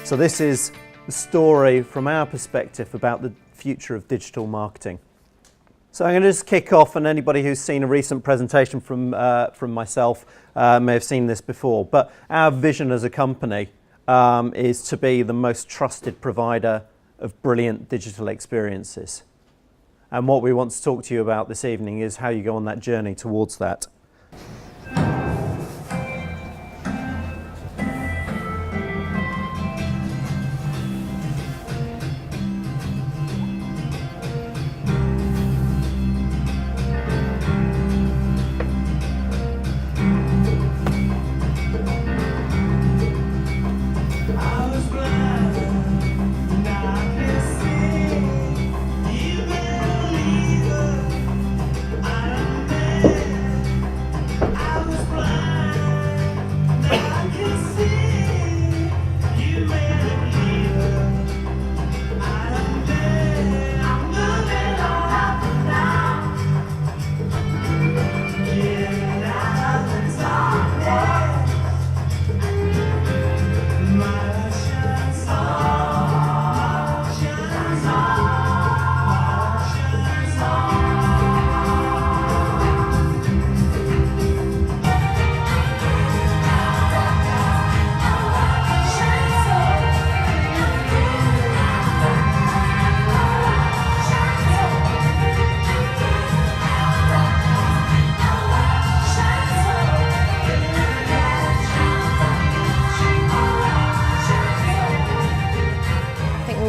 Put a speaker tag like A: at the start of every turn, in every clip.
A: So this is the story from our perspective about the future of digital marketing. So I'm going to just kick off, and anybody who's seen a recent presentation from myself may have seen this before, but our vision as a company is to be the most trusted provider of brilliant digital experiences. And what we want to talk to you about this evening is how you go on that journey towards that.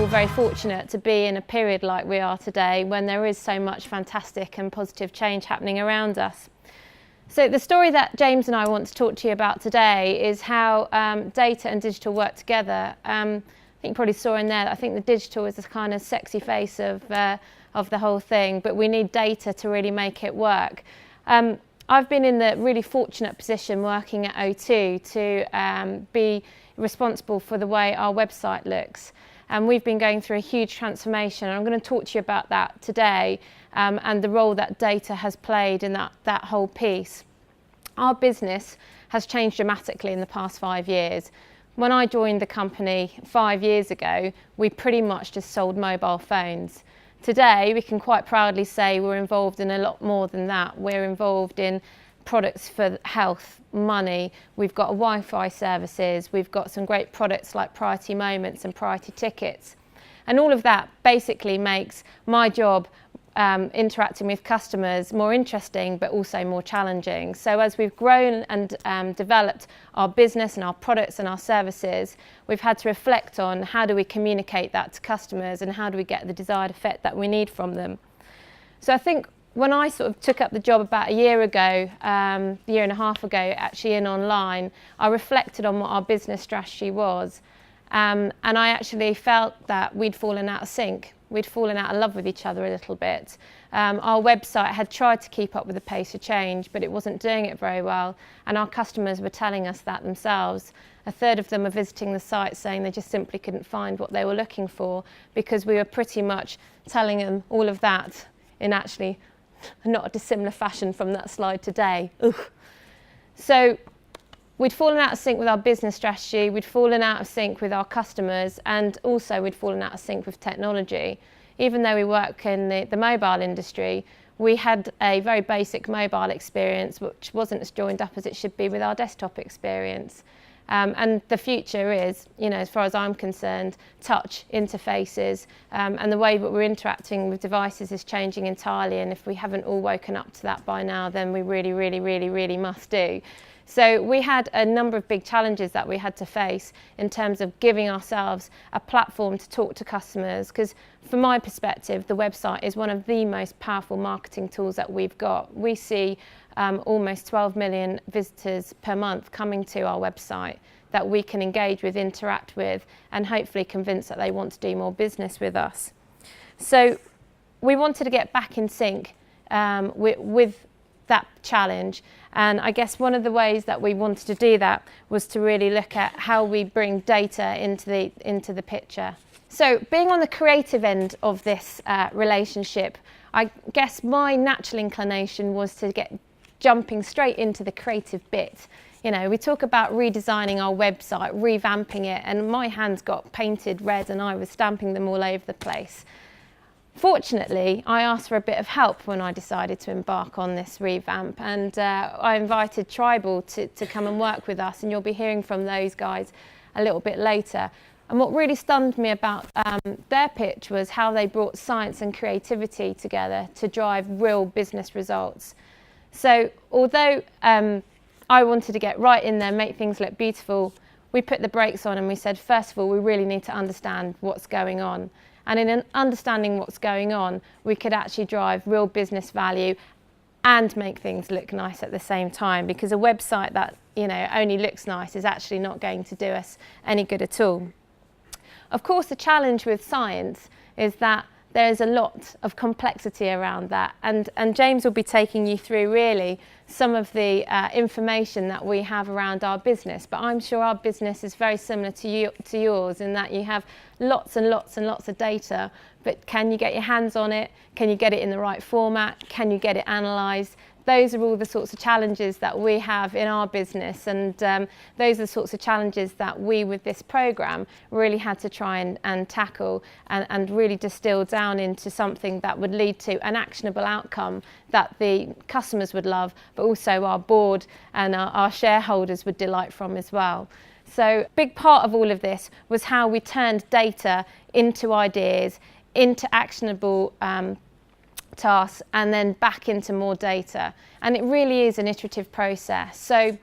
B: Very fortunate to be in a period like we are today when there is so much fantastic and positive change happening around us. So the story that James and I want to talk to you about today is how data and digital work together. I think you probably saw in there that I think the digital is this kind of sexy face of the whole thing, but we need data to really make it work. I've been in the really fortunate position working at O2 to be responsible for the way our website looks. And we've been going through a huge transformation, and I'm going to talk to you about that today and the role that data has played in that whole piece. Our business has changed dramatically in the past 5 years. When I joined the company 5 years ago, we pretty much just sold mobile phones. Today, we can quite proudly say we're involved in a lot more than that. We're involved in products for health, money, we've got Wi-Fi services, we've got some great products like Priority Moments and Priority Tickets. And all of that basically makes my job interacting with customers more interesting but also more challenging. So as we've grown and developed our business and our products and our services, we've had to reflect on how do we communicate that to customers and how do we get the desired effect that we need from them. So I think when I sort of took up the job about a year ago, a year and a half ago, actually in online, I reflected on what our business strategy was. And I actually felt that we'd fallen out of sync. We'd fallen out of love with each other a little bit. Our website had tried to keep up with the pace of change, but it wasn't doing it very well. And our customers were telling us that themselves. A third of them were visiting the site saying they just simply couldn't find what they were looking for because we were pretty much telling them all of that in actually not a dissimilar fashion from that slide today. Ugh. So we'd fallen out of sync with our business strategy, we'd fallen out of sync with our customers, and also we'd fallen out of sync with technology. Even though we work in the mobile industry, we had a very basic mobile experience which wasn't as joined up as it should be with our desktop experience. And the future is, as far as I'm concerned, touch interfaces, and the way that we're interacting with devices is changing entirely, and if we haven't all woken up to that by now, then we really must do. So we had a number of big challenges that we had to face in terms of giving ourselves a platform to talk to customers, because from my perspective, the website is one of the most powerful marketing tools that we've got. We see almost 12 million visitors per month coming to our website that we can engage with, interact with, and hopefully convince that they want to do more business with us. So we wanted to get back in sync with that challenge, and I guess one of the ways that we wanted to do that was to really look at how we bring data into the picture. So being on the creative end of this relationship, I guess my natural inclination was to get jumping straight into the creative bit, You know, we talk about redesigning our website, revamping it, and my hands got painted red and I was stamping them all over the place. Fortunately, I asked for a bit of help when I decided to embark on this revamp, and I invited Tribal to come and work with us, and you'll be hearing from those guys a little bit later. And what really stunned me about their pitch was how they brought science and creativity together to drive real business results. So although I wanted to get right in there, make things look beautiful, we put the brakes on and we said, first of all, we really need to understand what's going on. And in understanding what's going on, we could actually drive real business value and make things look nice at the same time, because a website that, you know, only looks nice is actually not going to do us any good at all. Of course, the challenge with science is that there's a lot of complexity around that, and James will be taking you through really some of the information that we have around our business, but I'm sure our business is very similar to yours in that you have lots and lots and lots of data, but can you get your hands on it? Can you get it in the right format? Can you get it analysed? Those are all the sorts of challenges that we have in our business, and those are the sorts of challenges that we, with this programme, really had to try and tackle and really distill down into something that would lead to an actionable outcome that the customers would love, but also our board and our shareholders would delight from as well. So a big part of all of this was how we turned data into ideas, into actionable tasks, and then back into more data. And it really is an iterative process. So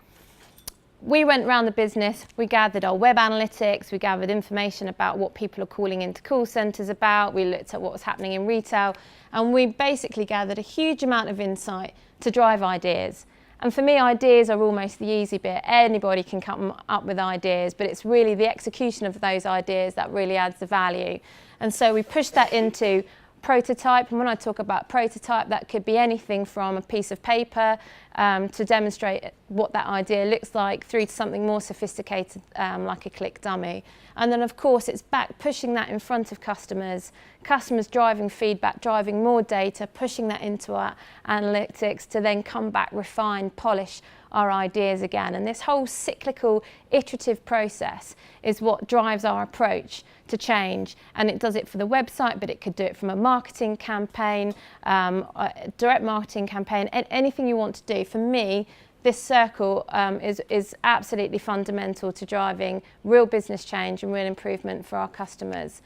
B: we went around the business, we gathered our web analytics, we gathered information about what people are calling into call centres about, we looked at what was happening in retail, and we basically gathered a huge amount of insight to drive ideas. And for me, ideas are almost the easy bit. Anybody can come up with ideas, but it's really the execution of those ideas that really adds the value. And so we pushed that into prototype, and when I talk about prototype, that could be anything from a piece of paper to demonstrate what that idea looks like, through to something more sophisticated like a click dummy. And then of course it's back pushing that in front of customers driving feedback, driving more data, pushing that into our analytics to then come back, refine, polish our ideas again. And this whole cyclical, iterative process is what drives our approach to change. And it does it for the website, but it could do it from a marketing campaign, a direct marketing campaign, anything you want to do. For me, this circle is absolutely fundamental to driving real business change and real improvement for our customers.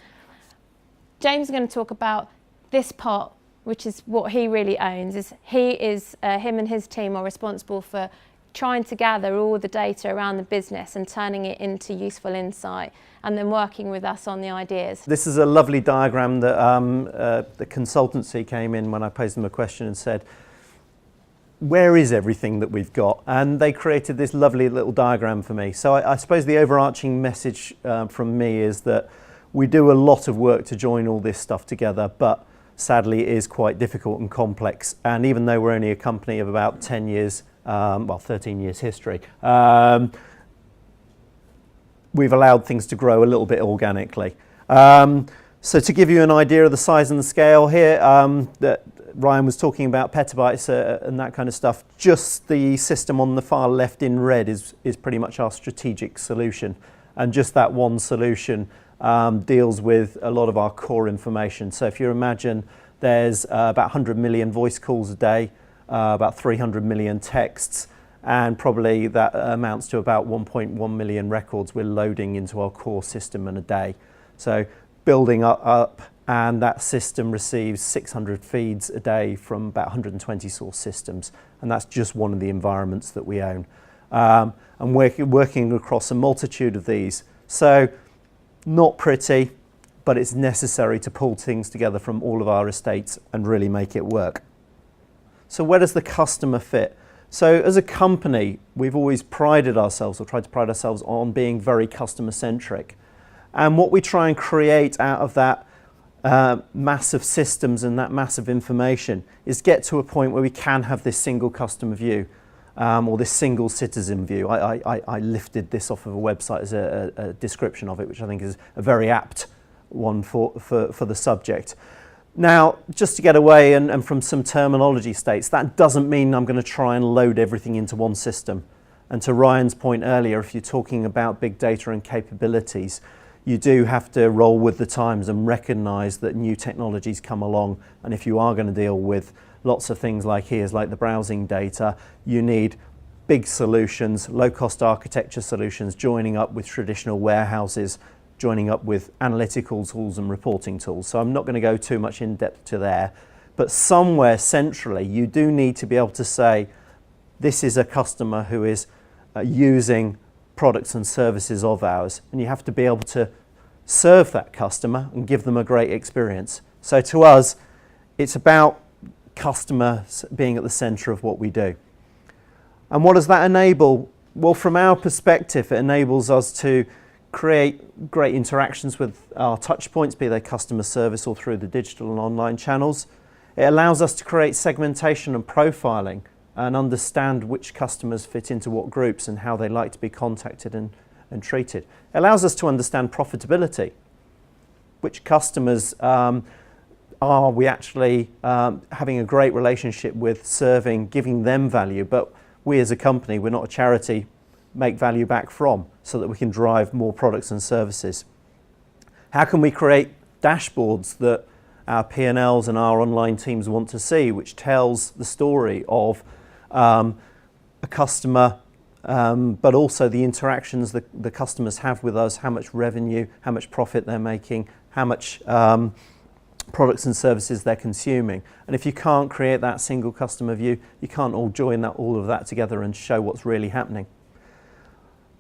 B: James is going to talk about this part, which is what he really owns. Him and his team are responsible for trying to gather all the data around the business and turning it into useful insight, and then working with us on the ideas.
A: This is a lovely diagram that the consultancy came in when I posed them a question and said, where is everything that we've got? And they created this lovely little diagram for me. So I suppose the overarching message from me is that we do a lot of work to join all this stuff together, but sadly it is quite difficult and complex. And even though we're only a company of about 10 years, 13 years history, we've allowed things to grow a little bit organically. So to give you an idea of the size and the scale here, that Ryan was talking about petabytes and that kind of stuff, just the system on the far left in red is pretty much our strategic solution. And just that one solution deals with a lot of our core information. So if you imagine there's about 100 million voice calls a day, about 300 million texts, and probably that amounts to about 1.1 million records we're loading into our core system in a day. So building up, and that system receives 600 feeds a day from about 120 source systems, and that's just one of the environments that we own. And working across a multitude of these. So not pretty, but it's necessary to pull things together from all of our estates and really make it work. So where does the customer fit? So as a company, we've always prided ourselves, or tried to pride ourselves, on being very customer centric. And what we try and create out of that massive systems and that massive information is get to a point where we can have this single customer view, or this single citizen view. I lifted this off of a website as a description of it, which I think is a very apt one for the subject. Now, just to get away and from some terminology states, that doesn't mean I'm going to try and load everything into one system. And to Ryan's point earlier, if you're talking about big data and capabilities, you do have to roll with the times and recognise that new technologies come along. And if you are going to deal with lots of things like the browsing data, you need big solutions, low-cost architecture solutions, joining up with traditional warehouses, joining up with analytical tools and reporting tools. So I'm not going to go too much in depth to there. But somewhere centrally, you do need to be able to say, this is a customer who is using products and services of ours, and you have to be able to serve that customer and give them a great experience. So to us, it's about customers being at the centre of what we do. And what does that enable? Well, from our perspective, it enables us to create great interactions with our touch points, be they customer service or through the digital and online channels. It allows us to create segmentation and profiling and understand which customers fit into what groups and how they like to be contacted and treated. It allows us to understand profitability. Which customers are we actually having a great relationship with, serving, giving them value, but we as a company, we're not a charity, make value back from, so that we can drive more products and services. How can we create dashboards that our P&Ls and our online teams want to see, which tells the story of a customer, but also the interactions that the customers have with us, how much revenue, how much profit they're making, how much products and services they're consuming. And if you can't create that single customer view, you can't all join all of that together and show what's really happening.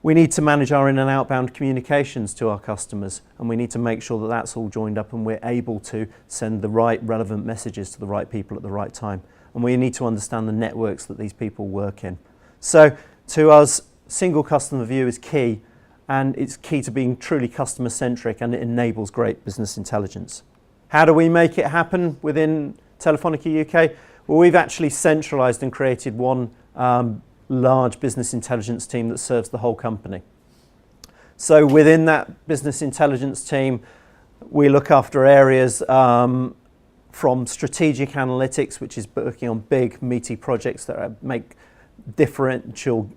A: We need to manage our in and outbound communications to our customers, and we need to make sure that that's all joined up and we're able to send the right relevant messages to the right people at the right time. And we need to understand the networks that these people work in. So to us, single customer view is key, and it's key to being truly customer centric, and it enables great business intelligence. How do we make it happen within Telefónica UK? Well, we've actually centralised and created one large business intelligence team that serves the whole company. So within that business intelligence team, we look after areas from strategic analytics, which is working on big, meaty projects that make differential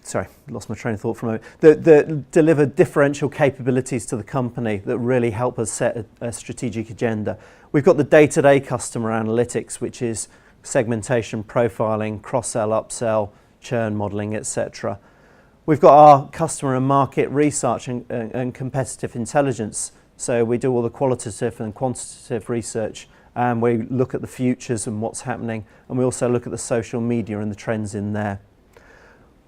A: sorry, lost my train of thought for a moment. That deliver differential capabilities to the company that really help us set a strategic agenda. We've got the day-to-day customer analytics, which is segmentation, profiling, cross-sell, upsell, churn modelling, etc. We've got our customer and market research and competitive intelligence. So we do all the qualitative and quantitative research, and we look at the futures and what's happening, and we also look at the social media and the trends in there.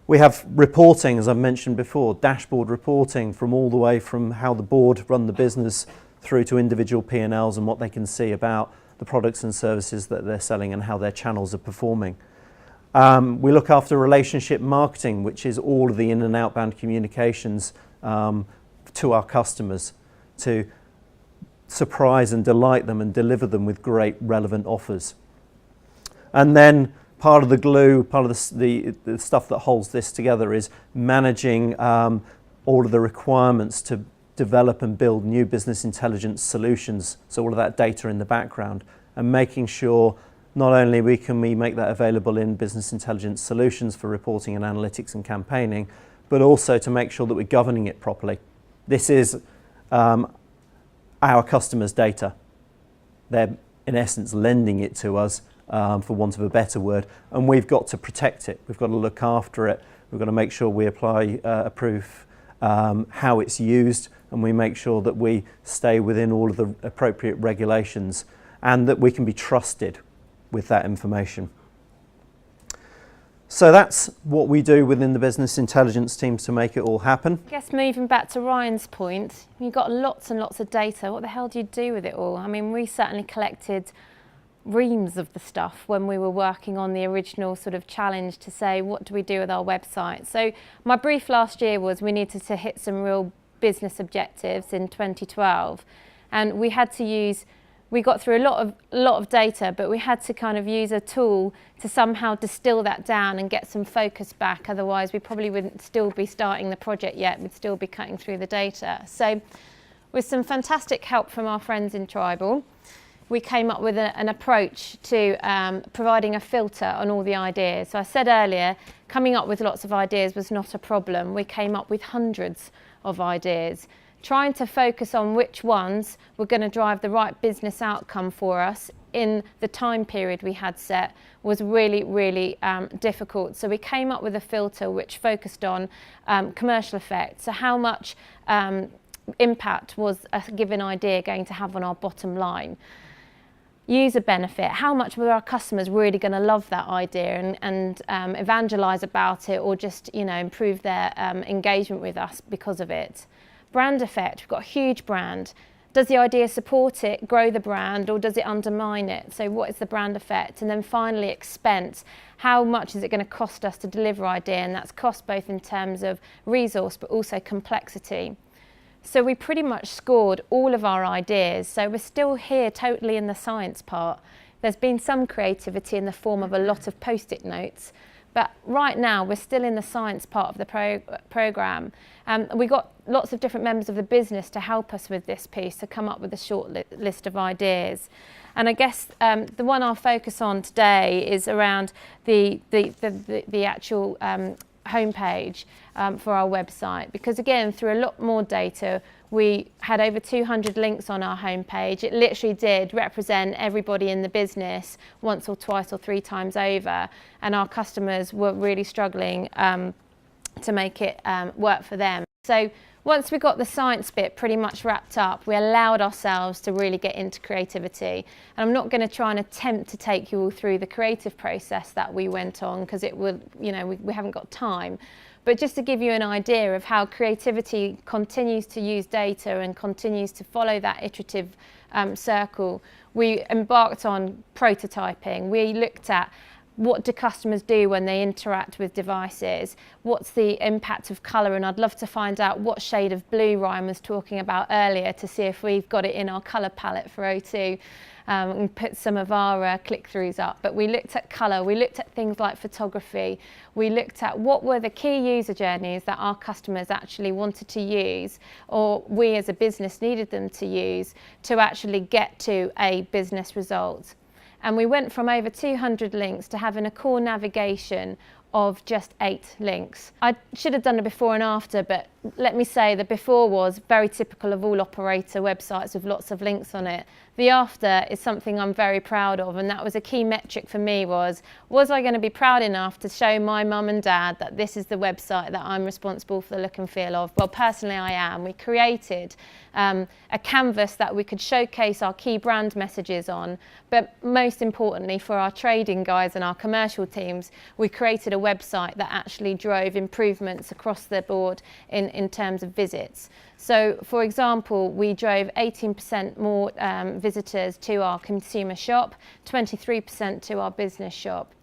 A: We have reporting, as I've mentioned before, dashboard reporting from all the way from how the board run the business through to individual P&Ls and what they can see about the products and services that they're selling and how their channels are performing. We look after relationship marketing, which is all of the in and outbound communications to our customers to surprise and delight them and deliver them with great relevant offers. And then part of the glue, part of the stuff that holds this together is managing all of the requirements to develop and build new business intelligence solutions, so all of that data in the background, and making sure not only can we make that available in business intelligence solutions for reporting and analytics and campaigning, but also to make sure that we're governing it properly. This is our customers' data. They're in essence lending it to us, for want of a better word, and we've got to protect it. We've got to look after it. We've got to make sure we apply approve how it's used, and we make sure that we stay within all of the appropriate regulations and that we can be trusted with that information. So that's what we do within the business intelligence teams to make it all happen.
B: I guess moving back to Ryan's point, you've got lots and lots of data. What the hell do you do with it all? I mean, we certainly collected reams of the stuff when we were working on the original sort of challenge to say, what do we do with our website? So my brief last year was we needed to hit some real business objectives in 2012, and we had to use, we got through a lot of data, but we had to kind of use a tool to somehow distill that down and get some focus back. Otherwise we probably wouldn't still be starting the project yet, we'd still be cutting through the data. So with some fantastic help from our friends in Tribal, we came up with an approach to providing a filter on all the ideas. So I said earlier, coming up with lots of ideas was not a problem. We came up with hundreds of ideas, trying to focus on which ones were going to drive the right business outcome for us in the time period we had set was really, really difficult. So we came up with a filter which focused on commercial effect. So how much impact was a given idea going to have on our bottom line? User benefit, how much were our customers really going to love that idea and evangelize about it, or just improve their engagement with us because of it? Brand effect, we've got a huge brand. Does the idea support it, grow the brand, or does it undermine it? So what is the brand effect? And then finally, expense. How much is it going to cost us to deliver idea? And that's cost both in terms of resource, but also complexity. So we pretty much scored all of our ideas. So we're still here totally in the science part. There's been some creativity in the form of a lot of post-it notes, but right now we're still in the science part of the programme. We got lots of different members of the business to help us with this piece, to come up with a short list of ideas. And I guess the one I'll focus on today is around the actual homepage for our website, because again, through a lot more data, we had over 200 links on our homepage. It literally did represent everybody in the business once or twice or three times over, and our customers were really struggling to make it work for them. So once we got the science bit pretty much wrapped up, we allowed ourselves to really get into creativity. And I'm not going to try and attempt to take you all through the creative process that we went on, because it would, we haven't got time. But just to give you an idea of how creativity continues to use data and continues to follow that iterative circle, we embarked on prototyping. We looked at what do customers do when they interact with devices? What's the impact of colour? And I'd love to find out what shade of blue Ryan was talking about earlier, to see if we've got it in our colour palette for O2 and put some of our click-throughs up. But we looked at colour, we looked at things like photography, we looked at what were the key user journeys that our customers actually wanted to use, or we as a business needed them to use to actually get to a business result. And we went from over 200 links to having a core navigation of just 8 links. I should have done a before and after, but let me say the before was very typical of all operator websites with lots of links on it. The after is something I'm very proud of, and that was a key metric for me. Was I going to be proud enough to show my mum and dad that this is the website that I'm responsible for the look and feel of? Well, personally I am. We created a canvas that we could showcase our key brand messages on, but most importantly for our trading guys and our commercial teams, we created a website that actually drove improvements across the board in terms of visits. So, for example, we drove 18% more visitors to our consumer shop, 23% to our business shop.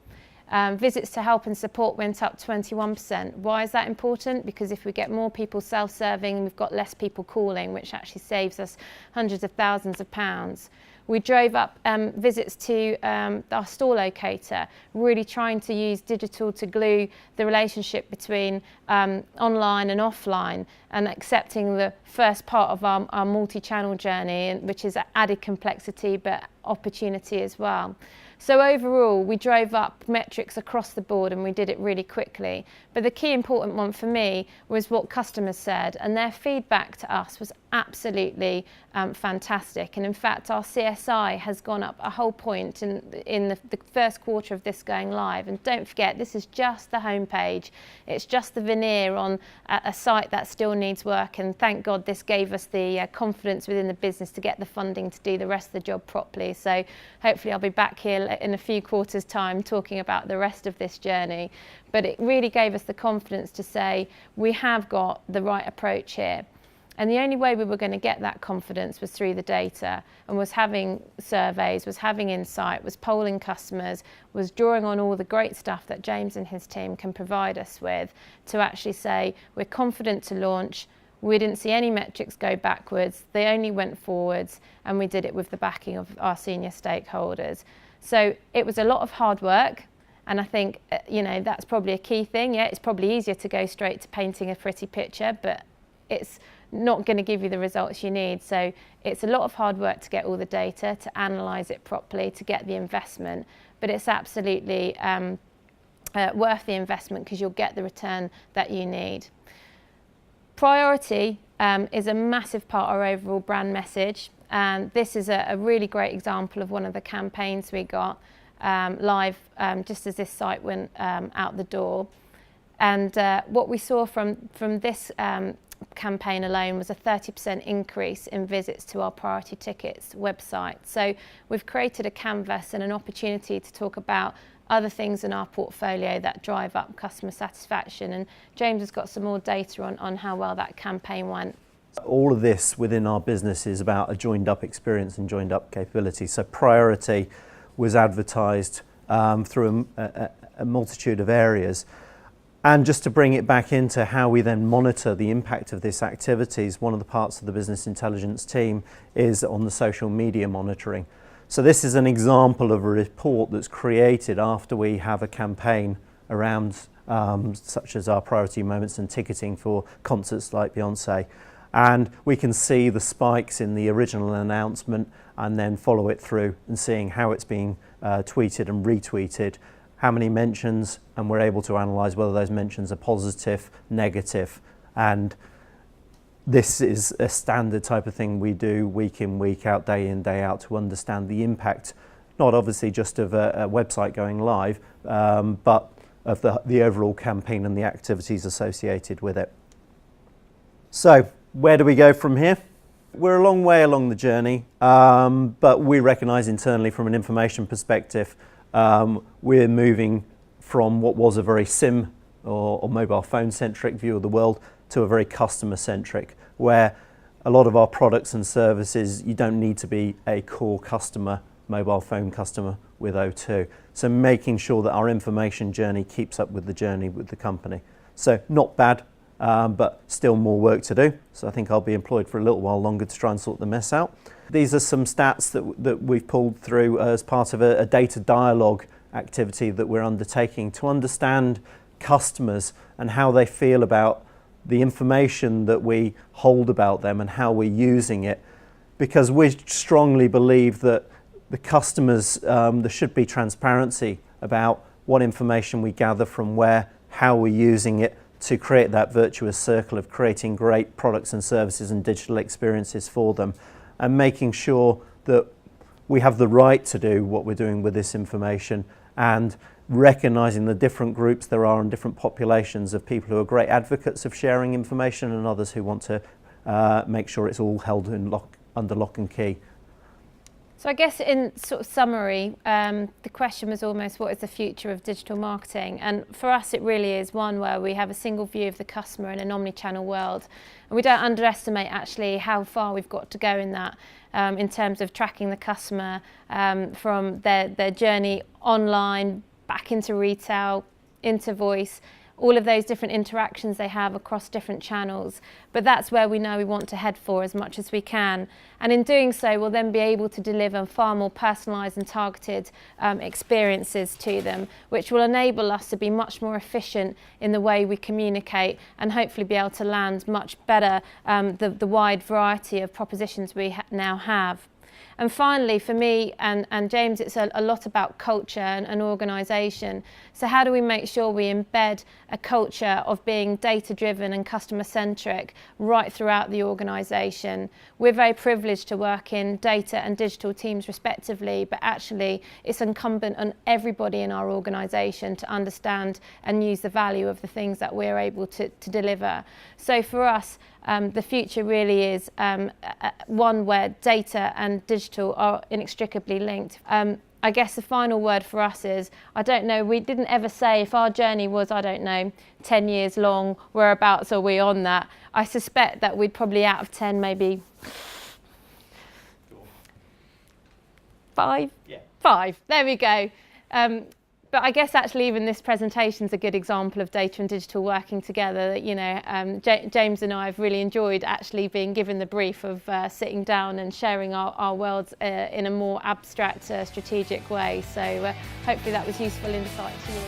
B: Visits to help and support went up 21%. Why is that important? Because if we get more people self-serving, we've got less people calling, which actually saves us hundreds of thousands of pounds. We drove up visits to our store locator, really trying to use digital to glue the relationship between online and offline, and accepting the first part of our multi-channel journey, which is added complexity but opportunity as well. So overall, we drove up metrics across the board, and we did it really quickly. But the key important one for me was what customers said, and their feedback to us was absolutely fantastic. And in fact, our CSI has gone up a whole point in the first quarter of this going live. And don't forget, this is just the homepage. It's just the veneer on a site that still needs work. And thank God this gave us the confidence within the business to get the funding to do the rest of the job properly. So hopefully I'll be back here in a few quarters' time talking about the rest of this journey. But it really gave us the confidence to say we have got the right approach here. And the only way we were going to get that confidence was through the data, and was having surveys, was having insight, was polling customers, was drawing on all the great stuff that James and his team can provide us with to actually say we're confident to launch. We didn't see any metrics go backwards, they only went forwards, and we did it with the backing of our senior stakeholders. So it was a lot of hard work, and I think that's probably a key thing. Yeah, it's probably easier to go straight to painting a pretty picture, but it's not going to give you the results you need. So it's a lot of hard work to get all the data, to analyse it properly, to get the investment, but it's absolutely worth the investment because you'll get the return that you need. Priority is a massive part of our overall brand message, and this is a really great example of one of the campaigns we got live just as this site went out the door. And what we saw from this campaign alone was a 30% increase in visits to our Priority Tickets website. So we've created a canvas and an opportunity to talk about other things in our portfolio that drive up customer satisfaction, and James has got some more data on how well that campaign went.
A: All of this within our business is about a joined up experience and joined up capability. So Priority was advertised through a multitude of areas. And just to bring it back into how we then monitor the impact of these activities, one of the parts of the business intelligence team is on the social media monitoring. So this is an example of a report that's created after we have a campaign around such as our priority moments and ticketing for concerts like Beyonce. And we can see the spikes in the original announcement and then follow it through and seeing how it's being tweeted and retweeted, how many mentions, and we're able to analyse whether those mentions are positive, negative, and this is a standard type of thing we do week in, week out, day in, day out to understand the impact, not obviously just of a website going live, but of the overall campaign and the activities associated with it. So where do we go from here? We're a long way along the journey, but we recognise internally from an information perspective, we're moving from what was a very SIM or mobile phone centric view of the world to a very customer centric, where a lot of our products and services, you don't need to be a core customer, mobile phone customer with O2. So making sure that our information journey keeps up with the journey with the company. So not bad, but still more work to do. So I think I'll be employed for a little while longer to try and sort the mess out. These are some stats that we've pulled through as part of a data dialogue activity that we're undertaking to understand customers and how they feel about the information that we hold about them and how we're using it, because we strongly believe that the customers, there should be transparency about what information we gather from where, how we're using it to create that virtuous circle of creating great products and services and digital experiences for them, and making sure that we have the right to do what we're doing with this information, and recognising the different groups there are and different populations of people who are great advocates of sharing information and others who want to make sure it's all held under lock and key.
B: So I guess in sort of summary, the question was almost what is the future of digital marketing? And for us it really is one where we have a single view of the customer in an omni-channel world. And we don't underestimate actually how far we've got to go in that, in terms of tracking the customer from their journey online, back into retail, into voice, all of those different interactions they have across different channels. But that's where we know we want to head for as much as we can. And in doing so, we'll then be able to deliver far more personalised and targeted experiences to them, which will enable us to be much more efficient in the way we communicate and hopefully be able to land much better the wide variety of propositions we now have. And finally, for me and James, it's a lot about culture and organisation. So how do we make sure we embed a culture of being data-driven and customer-centric right throughout the organisation? We're very privileged to work in data and digital teams respectively, but actually it's incumbent on everybody in our organisation to understand and use the value of the things that we're able to deliver. So for us, the future really is one where data and digital are inextricably linked. I guess the final word for us is, I don't know, we didn't ever say if our journey was, I don't know, 10 years long, whereabouts are we on that? I suspect that we'd probably out of 10, maybe 5? Yeah. 5, there we go. But I guess actually even this presentation is a good example of data and digital working together. You know, James and I have really enjoyed actually being given the brief of sitting down and sharing our worlds in a more abstract, strategic way. So hopefully that was useful insight to you.